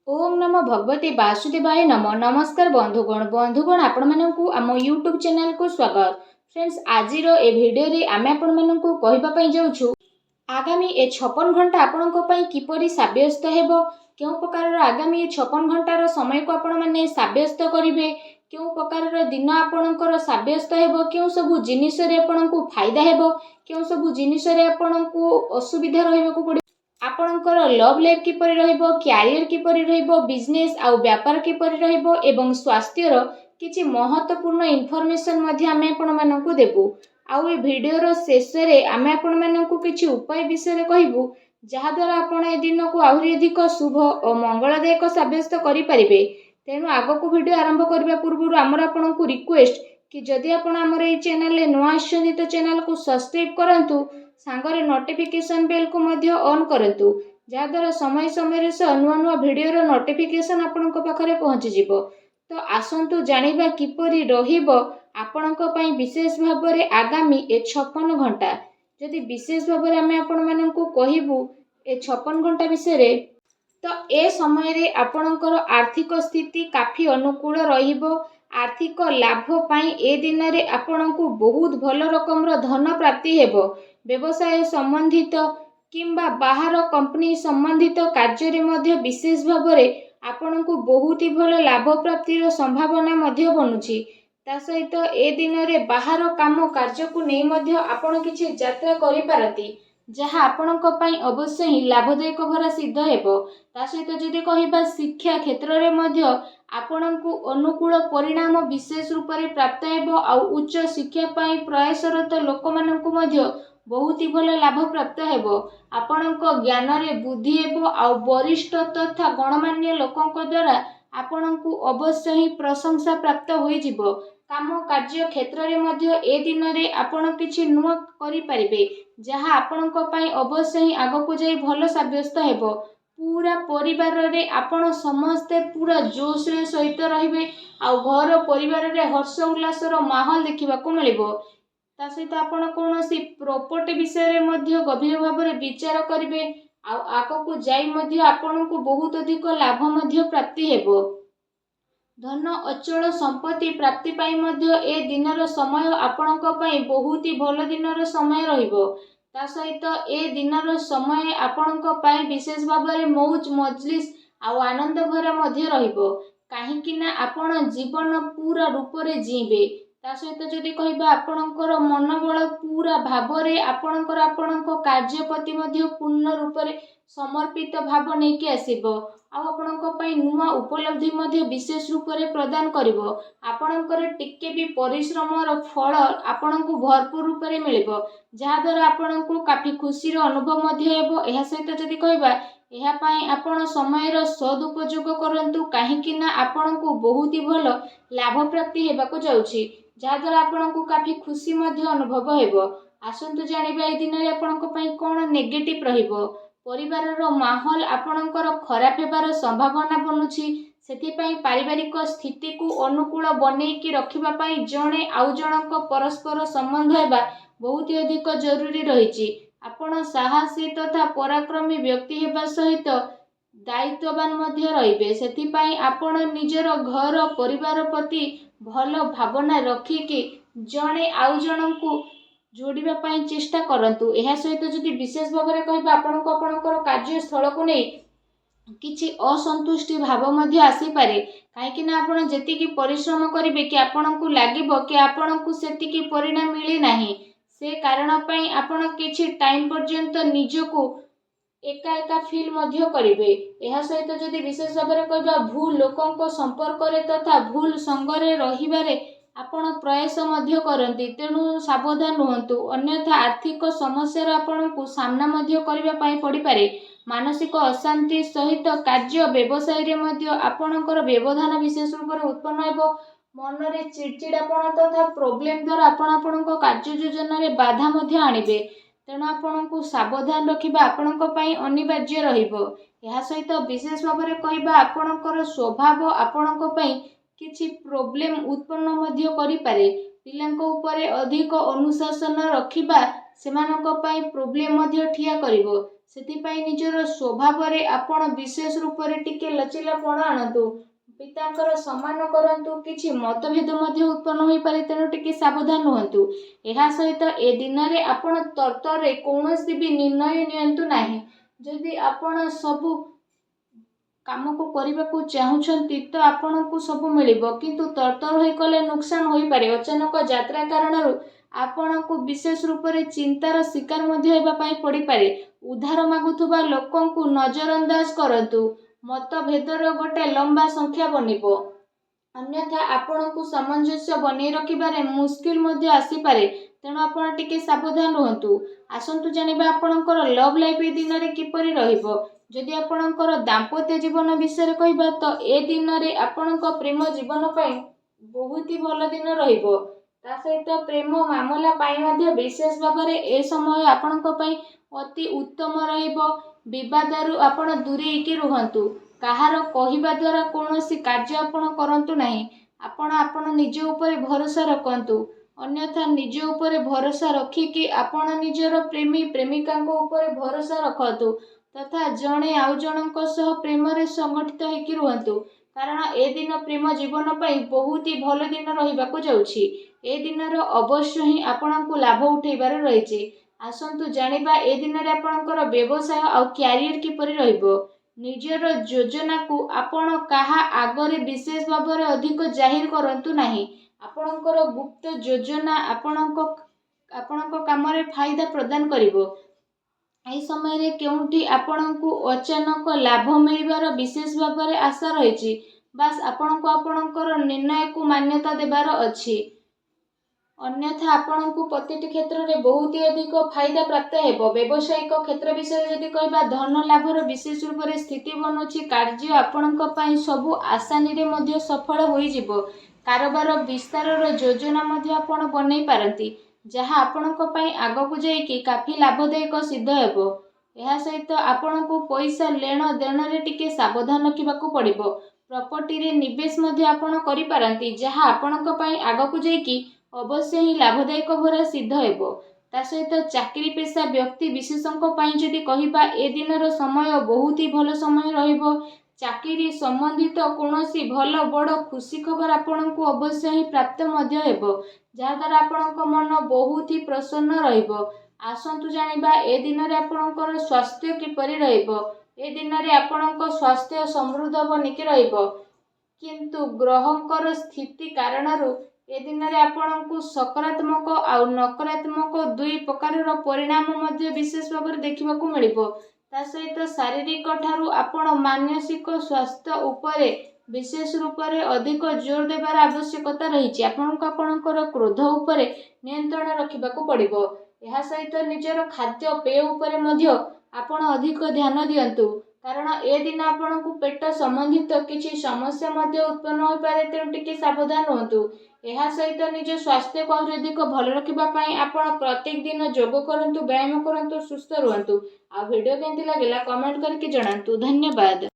ओम नमो भगवते वासुदेवाय नमो। नमस्कार बंधुगण आपण मानकु आम यूट्यूब चैनल को स्वागत। फ्रेंड्स आज ए भिडियो रे आमे आपण मानकु कहिबा पई जाउछु आगामी ए 56 घंटा आपण को पई किपरि साब्यस्त हेबो, केउ प्रकार आगामी 56 घंटार समय को आपण माने साब्यस्त करिवे, केउ प्रकार दिन आपणकर साब्यस्त हेबो, केउ सबु जिनिस रे आपणकु फायदा हेबो, केउ सबु जिनिस रे आपणकु असुविधा रहइबो पड़े, आपणकर लव लाइफ किपरि रहइबो, कैरियर किपरि रहइबो, बिजनेस आउ व्यापार किपरि रहइबो एवं स्वास्थ्यर किछि महत्वपूर्ण इन्फॉर्मेशन मध्ये आमे आपण मानकु देबु। आउ ए वीडियो रो शेष रे आमे आपण मानकु किछि उपाय विषय कहबू जहा द्वारा आपण ए दिन को आहुरी अधिक शुभ और मंगलदायक साब्यस्त करि परिबे। तेनु आगो को वीडियो आरंभ करबा पूर्व आमर आपनकु रिक्वेस्ट कि जदि आपण आमर ए चैनल ले नुआ आछन तो चैनल को सब्सक्राइब करंतु, सांगरे नोटिफिकेशन बेल को मध्य ऑन करंतु, जहा द्वारा समय समय रे नुआ नुआ वीडियो रो नोटिफिकेशन आपनक पाखरे पहुंची जिवो। तो आसंतु जानिबा किपरि रहिबो आपनक पई विशेष भाबरे आगामी ए 56 घंटा। जदि विशेष भाबरे आमे आपण मानकु कहिबू ए 56 घंटा विषय रे, तो ए समय रे आपणकर आर्थिक स्थिति काफी अनुकूल रहिबो। आर्थिक लाभ पाई ए दिन रे आपणकु बहुत भल रकम धन प्राप्ति हेबो। व्यवसाय संबंधित किंबा बाहर कंपनी संबंधित कार्य रे मध्य विशेष भाबरे आपणकु बहुत ही भल लाभ प्राप्ति रो संभावना मध्य बनुची। ता सहित ए दिन रे बाहर काम कार्य को नै मध्य आपण किछि यात्रा करि पारती, जहा आपणक पई अवश्य ही लाभदायक भरा सिद्ध हेबो। ता सहित जदि कहिबा शिक्षा क्षेत्र रे मध्य आपणकु अनुकूल परिणाम विशेष रूप रे प्राप्त हेबो। आउ उच्च शिक्षा पई प्रयासरत लोक मानकु मध्य बहुत ही भल लाभ प्राप्त हेबो। आपणक ज्ञान रे बुद्धि हेबो। आउ वरिष्ठ तथा गणमान्य लोकंक द्वारा आपणकु अवश्य ही प्रशंसा प्राप्त होई जिवो। काम कार्य क्षेत्र रे मध्य ए दिन रे आपण किछि नुआ करि परिबे, जहा आपणक पई अवश्य ही आगकु जाई भल साब्यस्त हेबो। पूरा परिवार रे आपण समस्ते पूरा जोश रे सहित रहिबे। आउ घर परिवार रे हर्ष उल्लास रो माहौल देखिबा को मिलिबो। ता सहित आपण कोनोसी प्रॉपर्टी विषय रे मध्य गभीर भाव रे विचार करिवे। आउ आगकु जाई मध्य आपणकु बहुत अधिक लाभ मध्य प्राप्ति हेबो। धन अचल संपत्ति प्राप्ति पाई मध्य ए दिनर समय आपणक पई बहुत ही भल दिनर समय रहिबो। ता सहित ए दिनर समय आपणक पई विशेष भाव रे मौज मजलिस आउ आनंद भरा मध्य रहिबो, काहे कि ना आपण जीवन पूरा रूप रे जीबे। ता सहित जदि कहिबा आपणकर मनोबल पूरा भाव रे आपणक कार्य प्रति मध्य पूर्ण रूप रे समर्पित भाव नै कि आसीबो। आ आपणक पई नुआ उपलब्धि मध्य विशेष रूप रे प्रदान करिवो। आपणकर टिके भी परिश्रम रो फल आपणकु भरपूर रूप रे मिलिबो, जहा द्वारा आपणकु काफी खुशी रो अनुभव मध्य हेबो। एहा सहित जदि कहिबा एहा पई आपण समय रो सदुपयोग करंतु, काहे कि ना आपणकु बहुत ही भल लाभ प्राप्ति हेबाको जाउछि, जहा द्वारा आपणकु काफी खुशी मध्य अनुभव हेबो। आसंतु जानिबा ए दिन रे आपणक पई कोन नेगेटिव रहिबो। परिवार रो माहौल आपणकर खराब हेबार संभावना बनुछि, सेति पई पारिवारिक स्थिति को अनुकूल बनै कि रखिबा पई जणे आउ जनक परस्पर संबंध हेबा बहुत अधिक जरूरी रहिछि। आपण साहसी तथा पराक्रमी व्यक्ति हेबा सहित दायित्ववान मध्य रहिबे। सेति पई आपण निजर घर परिवार प्रति भल भावना रखि कि जणे आउ जनकु जोड़िबा पई चेष्टा करंतु। एहा सहित जदि विशेष भाव रे कहिबा आपणकर कार्यस्थल को नै किछि असंतुष्टि भाव मध्य आसी पारे, काहे कि ना आपण जेतिकी परिश्रम करिवे कि आपणकु लागिबो कि आपणकु सेतिकी परिणाम मिली नाही। से कारण पई आपण किछि टाइम पर्यंत निजको एका एका फील मध्य करिवे। एहा सहित जदि विशेष भाव रे कहिबा भूल लोकंक संपर्क रे तथा भूल संग रे रहिबारे आपण प्रयास मध्य करंती, तेणु सावधान रुहंतु, अन्यथा आर्थिक समस्या आपणकु सामना मध्य करिबा पई पड़ी पारे। मानसिक अशांति सहित कार्य व्यवसाय रे मध्य आपणकर व्यवधान विशेष रूप रे उत्पन्न हेबो। मन रे चिड़चिड़ापन तथा प्रॉब्लम द्वारा आपणक कार्य योजना रे बाधा मध्य आनिबे, तेणु आपणकु सावधान रखिबा आपणक पई अनिवार्य रहिबो। एहा सहित विशेष भाव रे कहिबा आपणकर स्वभाव आपणक पई किछि प्रॉब्लम उत्पन्न मध्य करि पारे। पिलांक उपरे अधिक अनुशासन रखिबा सेमानक पई प्रॉब्लम मध्य ठिया करिवो। ସେଥିପାଇଁ ନିଜର ସ୍ୱଭାବରେ ଆପଣ ବିଶେଷ ରୂପରେ ଟିକେ ଲଚିଲାପଣ ଆଣନ୍ତୁ। ପିତାଙ୍କର ସମ୍ମାନ କରନ୍ତୁ। କିଛି ମତଭେଦ ମଧ୍ୟ ଉତ୍ପନ୍ନ ହୋଇପାରେ, ତେଣୁ ଟିକେ ସାବଧାନ ରୁହନ୍ତୁ। ଏହା ସହିତ ଏ ଦିନରେ ଆପଣ ତରତରରେ କୌଣସି ବି ନିର୍ଣ୍ଣୟ ନିଅନ୍ତୁ ନାହିଁ। ଯଦି ଆପଣ ସବୁ କାମକୁ କରିବାକୁ ଚାହୁଁଛନ୍ତି ତ ଆପଣଙ୍କୁ ସବୁ ମିଳିବ, କିନ୍ତୁ ତରତର ହୋଇ କଲେ ନୁକସାନ ହୋଇପାରେ। ଅଚାନକ ଯାତ୍ରା କାରଣରୁ ଆପଣଙ୍କୁ ବିଶେଷ ରୂପରେ ଚିନ୍ତାର ଶିକାର ମଧ୍ୟ ହେବା ପାଇଁ ପଡ଼ିପାରେ। ଉଦ୍ଧାର ମାଗୁଥିବା ଲୋକଙ୍କୁ ନଜରଅନ୍ଦାଜ କରନ୍ତୁ। ମତଭେଦର ଗୋଟେ ଲମ୍ବା ସଂଖ୍ୟା ବନିବ, ଅନ୍ୟଥା ଆପଣଙ୍କୁ ସାମଞ୍ଜସ୍ୟ ବନେଇ ରଖିବାରେ ମୁସ୍କିଲ ମଧ୍ୟ ଆସିପାରେ, ତେଣୁ ଆପଣ ଟିକେ ସାବଧାନ ରୁହନ୍ତୁ। ଆସନ୍ତୁ ଜାଣିବା ଆପଣଙ୍କର ଲଭ୍ ଲାଇଫ୍ ଏ ଦିନରେ କିପରି ରହିବ। ଯଦି ଆପଣଙ୍କର ଦାମ୍ପତ୍ୟ ଜୀବନ ବିଷୟରେ କହିବା ତ ଏ ଦିନରେ ଆପଣଙ୍କ ପ୍ରେମ ଜୀବନ ପାଇଁ ବହୁତ ହି ଭଲ ଦିନ ରହିବ। ତା ସହିତ ପ୍ରେମ ମାମଲା ପାଇଁ ମଧ୍ୟ ବିଶେଷ ଭାବରେ ଏ ସମୟ ଆପଣଙ୍କ ପାଇଁ ଅତି ଉତ୍ତମ ରହିବ। ବିବାଦରୁ ଆପଣ ଦୂରେଇକି ରୁହନ୍ତୁ। କାହାର କହିବା ଦ୍ୱାରା କୌଣସି କାର୍ଯ୍ୟ ଆପଣ କରନ୍ତୁ ନାହିଁ। ଆପଣ ନିଜ ଉପରେ ଭରସା ରଖନ୍ତୁ, ଅନ୍ୟଥା ନିଜ ଉପରେ ଭରସା ରଖିକି ଆପଣ ନିଜର ପ୍ରେମୀ ପ୍ରେମିକାଙ୍କ ଉପରେ ଭରସା ରଖନ୍ତୁ ତଥା ଜଣେ ଆଉ ଜଣଙ୍କ ସହ ପ୍ରେମରେ ସଂଗଠିତ ହେଇକି ରୁହନ୍ତୁ, କାରଣ ଏ ଦିନ ପ୍ରେମ ଜୀବନ ପାଇଁ ବହୁତ ହି ଭଲ ଦିନ ରହିବାକୁ ଯାଉଛି। ଏ ଦିନର ଅବଶ୍ୟ ହିଁ ଆପଣଙ୍କୁ ଲାଭ ଉଠେଇବାର ରହିଛି। ଆସନ୍ତୁ ଜାଣିବା ଏ ଦିନରେ ଆପଣଙ୍କର ବ୍ୟବସାୟ ଆଉ କ୍ୟାରିୟର କିପରି ରହିବ। ନିଜର ଯୋଜନାକୁ ଆପଣ କାହା ଆଗରେ ବିଶେଷ ଭାବରେ ଅଧିକ ଜାହିର କରନ୍ତୁ ନାହିଁ। ଆପଣଙ୍କର ଗୁପ୍ତ ଯୋଜନା ଆପଣଙ୍କ କାମରେ ଫାଇଦା ପ୍ରଦାନ କରିବ। ଏହି ସମୟରେ କେଉଁଠି ଆପଣଙ୍କୁ ଅଚାନକ ଲାଭ ମିଳିବାର ବିଶେଷ ଭାବରେ ଆଶା ରହିଛି। ବାସ୍ ଆପଣଙ୍କୁ ଆପଣଙ୍କର ନିର୍ଣ୍ଣୟକୁ ମାନ୍ୟତା ଦେବାର ଅଛି, ଅନ୍ୟଥା ଆପଣଙ୍କୁ ପ୍ରତିଟି କ୍ଷେତ୍ରରେ ବହୁତ ଅଧିକ ଫାଇଦା ପ୍ରାପ୍ତ ହେବ। ବ୍ୟବସାୟିକ କ୍ଷେତ୍ର ବିଷୟରେ ଯଦି କହିବା, ଧନ ଲାଭର ବିଶେଷ ରୂପରେ ସ୍ଥିତି ବନୁଛି। କାର୍ଯ୍ୟ ଆପଣଙ୍କ ପାଇଁ ସବୁ ଆସାନୀରେ ମଧ୍ୟ ସଫଳ ହୋଇଯିବ। କାରବାର ବିସ୍ତାରର ଯୋଜନା ମଧ୍ୟ ଆପଣ ବନେଇ ପାରନ୍ତି, ଯାହା ଆପଣଙ୍କ ପାଇଁ ଆଗକୁ ଯାଇକି କାଫି ଲାଭଦାୟକ ସିଦ୍ଧ ହେବ। ଏହା ସହିତ ଆପଣଙ୍କୁ ପଇସା ନେଣ ଦେଣରେ ଟିକେ ସାବଧାନ ରଖିବାକୁ ପଡ଼ିବ। ପ୍ରପର୍ଟିରେ ନିବେଶ ମଧ୍ୟ ଆପଣ କରିପାରନ୍ତି, ଯାହା ଆପଣଙ୍କ ପାଇଁ ଆଗକୁ ଯାଇକି ଅବଶ୍ୟ ହିଁ ଲାଭଦାୟକ ଭରା ସିଦ୍ଧ ହେବ। ତା ସହିତ ଚାକିରି ପେଶା ବ୍ୟକ୍ତି ବିଶେଷଙ୍କ ପାଇଁ ଯଦି କହିବା, ଏ ଦିନର ସମୟ ବହୁତ ହି ଭଲ ସମୟ ରହିବ। ଚାକିରି ସମ୍ବନ୍ଧିତ କୌଣସି ଭଲ ବଡ଼ ଖୁସି ଖବର ଆପଣଙ୍କୁ ଅବଶ୍ୟ ହିଁ ପ୍ରାପ୍ତ ମଧ୍ୟ ହେବ, ଯାହାଦ୍ୱାରା ଆପଣଙ୍କ ମନ ବହୁତ ହି ପ୍ରସନ୍ନ ରହିବ। ଆସନ୍ତୁ ଜାଣିବା ଏ ଦିନରେ ଆପଣଙ୍କର ସ୍ୱାସ୍ଥ୍ୟ କିପରି ରହିବ। ଏ ଦିନରେ ଆପଣଙ୍କ ସ୍ୱାସ୍ଥ୍ୟ ସମୃଦ୍ଧ ବନିକି ରହିବ, କିନ୍ତୁ ଗ୍ରହଙ୍କର ସ୍ଥିତି କାରଣରୁ ଏ ଦିନରେ ଆପଣଙ୍କୁ ସକାରାତ୍ମକ ଆଉ ନକାରାତ୍ମକ ଦୁଇ ପ୍ରକାରର ପରିଣାମ ମଧ୍ୟ ବିଶେଷ ଭାବରେ ଦେଖିବାକୁ ମିଳିବ। ତା ସହିତ ଶାରୀରିକ ଠାରୁ ଆପଣ ମାନସିକ ସ୍ୱାସ୍ଥ୍ୟ ଉପରେ ବିଶେଷ ରୂପରେ ଅଧିକ ଜୋର ଦେବାର ଆବଶ୍ୟକତା ରହିଛି। ଆପଣଙ୍କୁ ଆପଣଙ୍କର କ୍ରୋଧ ଉପରେ ନିୟନ୍ତ୍ରଣ ରଖିବାକୁ ପଡ଼ିବ। ଏହା ସହିତ ନିଜର ଖାଦ୍ୟପେୟ ଉପରେ ମଧ୍ୟ ଆପଣ ଅଧିକ ଧ୍ୟାନ ଦିଅନ୍ତୁ, କାରଣ ଏ ଦିନ ଆପଣଙ୍କୁ ପେଟ ସମ୍ବନ୍ଧିତ କିଛି ସମସ୍ୟା ମଧ୍ୟ ଉତ୍ପନ୍ନ ହୋଇପାରେ, ତେଣୁ ଟିକେ ସାବଧାନ ରୁହନ୍ତୁ। ଏହା ସହିତ ନିଜ ସ୍ୱାସ୍ଥ୍ୟକୁ ଆହୁରି ଅଧିକ ଭଲ ରଖିବା ପାଇଁ ଆପଣ ପ୍ରତ୍ୟେକ ଦିନ ଯୋଗ କରନ୍ତୁ, ବ୍ୟାୟାମ କରନ୍ତୁ, ସୁସ୍ଥ ରୁହନ୍ତୁ। ଆଉ ଭିଡ଼ିଓ କେମିତି ଲାଗିଲା କମେଣ୍ଟ କରିକି ଜଣାନ୍ତୁ। ଧନ୍ୟବାଦ।